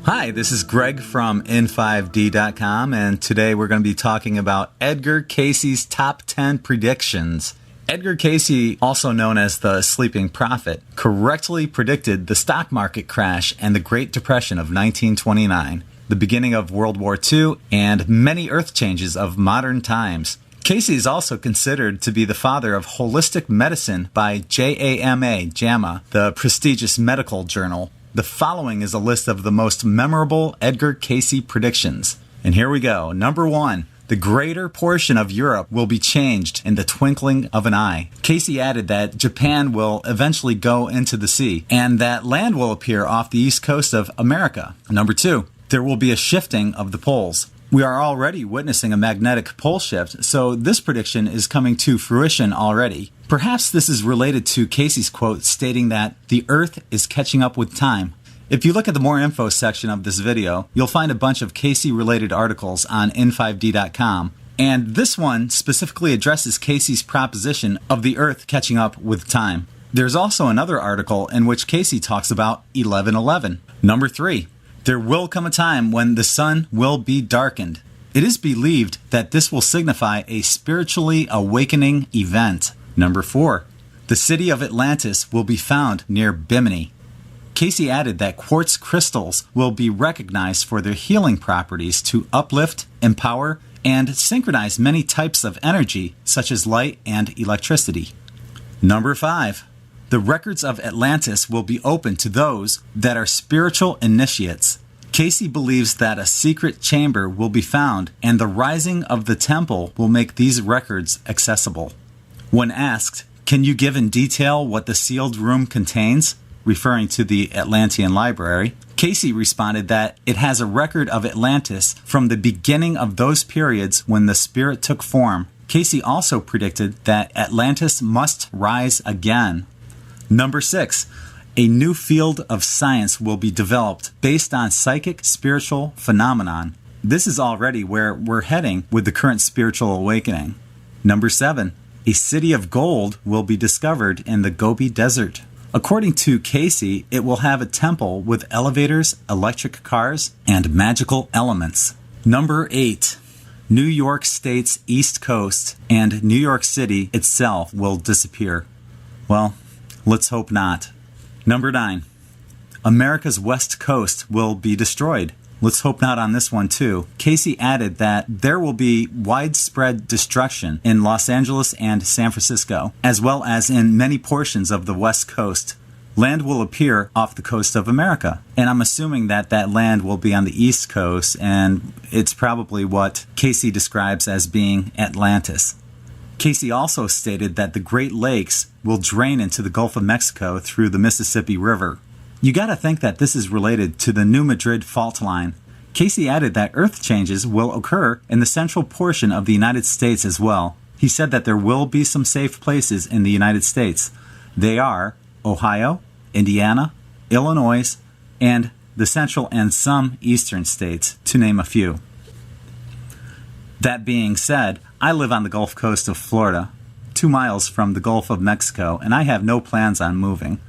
Hi, this is Greg from in5d.com, and today we're going to be talking about Edgar Cayce's top 10 predictions. Edgar Cayce, also known as the Sleeping Prophet, correctly predicted the stock market crash and the Great Depression of 1929, the beginning of World War II, and many earth changes of modern times. Cayce is also considered to be the father of holistic medicine by JAMA, the prestigious medical journal. The following is a list of the most memorable Edgar Cayce predictions. And here we go. Number 1. The greater portion of Europe will be changed in the twinkling of an eye. Cayce added that Japan will eventually go into the sea, and that land will appear off the east coast of America. Number 2. There will be a shifting of the poles. We are already witnessing a magnetic pole shift, so this prediction is coming to fruition already. Perhaps this is related to Cayce's quote stating that the Earth is catching up with time. If you look at the more info section of this video, you'll find a bunch of Cayce-related articles on in5d.com, and this one specifically addresses Cayce's proposition of the Earth catching up with time. There's also another article in which Cayce talks about 1111. Number 3. There will come a time when the sun will be darkened. It is believed that this will signify a spiritually awakening event. Number 4. The city of Atlantis will be found near Bimini. Cayce added that quartz crystals will be recognized for their healing properties to uplift, empower, and synchronize many types of energy, such as light and electricity. Number 5. The records of Atlantis will be open to those that are spiritual initiates. Cayce believes that a secret chamber will be found, and the rising of the temple will make these records accessible. When asked, "Can you give in detail what the sealed room contains?" referring to the Atlantean library, Cayce responded that it has a record of Atlantis from the beginning of those periods when the spirit took form. Cayce also predicted that Atlantis must rise again. Number 6. A new field of science will be developed based on psychic spiritual phenomenon. This is already where we're heading with the current spiritual awakening. Number 7. A city of gold will be discovered in the Gobi Desert. According to Cayce, it will have a temple with elevators, electric cars, and magical elements. Number 8. New York State's East Coast and New York City itself will disappear. Well, let's hope not. Number 9. America's West Coast will be destroyed. Let's hope not on this one too. Cayce added that there will be widespread destruction in Los Angeles and San Francisco, as well as in many portions of the West Coast. Land will appear off the coast of America, and I'm assuming that that land will be on the East Coast, and it's probably what Cayce describes as being Atlantis. Cayce also stated that the Great Lakes will drain into the Gulf of Mexico through the Mississippi River. You gotta think that this is related to the New Madrid fault line. Cayce added that earth changes will occur in the central portion of the United States as well. He said that there will be some safe places in the United States. They are Ohio, Indiana, Illinois, and the central and some eastern states, to name a few. That being said, I live on the Gulf Coast of Florida, 2 miles from the Gulf of Mexico, and I have no plans on moving.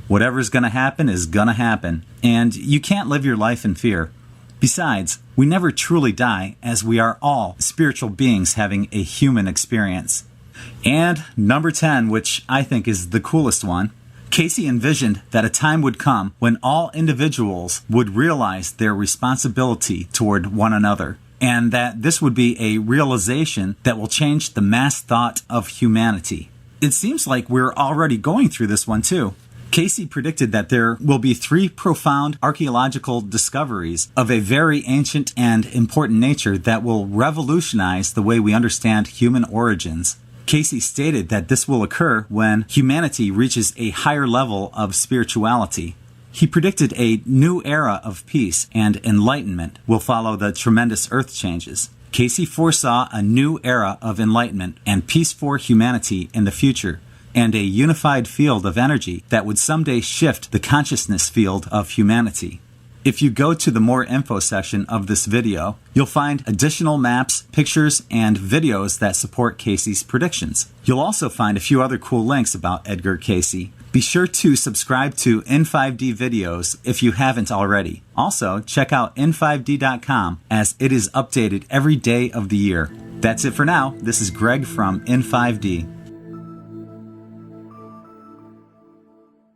Whatever's going to happen is going to happen, and you can't live your life in fear. Besides, we never truly die, as we are all spiritual beings having a human experience. And number 10, which I think is the coolest one, Cayce envisioned that a time would come when all individuals would realize their responsibility toward one another, and that this would be a realization that will change the mass thought of humanity. It seems like we're already going through this one too. Cayce predicted that there will be 3 profound archaeological discoveries of a very ancient and important nature that will revolutionize the way we understand human origins. Cayce stated that this will occur when humanity reaches a higher level of spirituality. He predicted a new era of peace and enlightenment will follow the tremendous earth changes. Cayce foresaw a new era of enlightenment and peace for humanity in the future, and a unified field of energy that would someday shift the consciousness field of humanity. If you go to the more info section of this video, you'll find additional maps, pictures, and videos that support Cayce's predictions. You'll also find a few other cool links about Edgar Cayce. Be sure to subscribe to N5D videos if you haven't already. Also, check out n5d.com as it is updated every day of the year. That's it for now. This is Greg from N5D.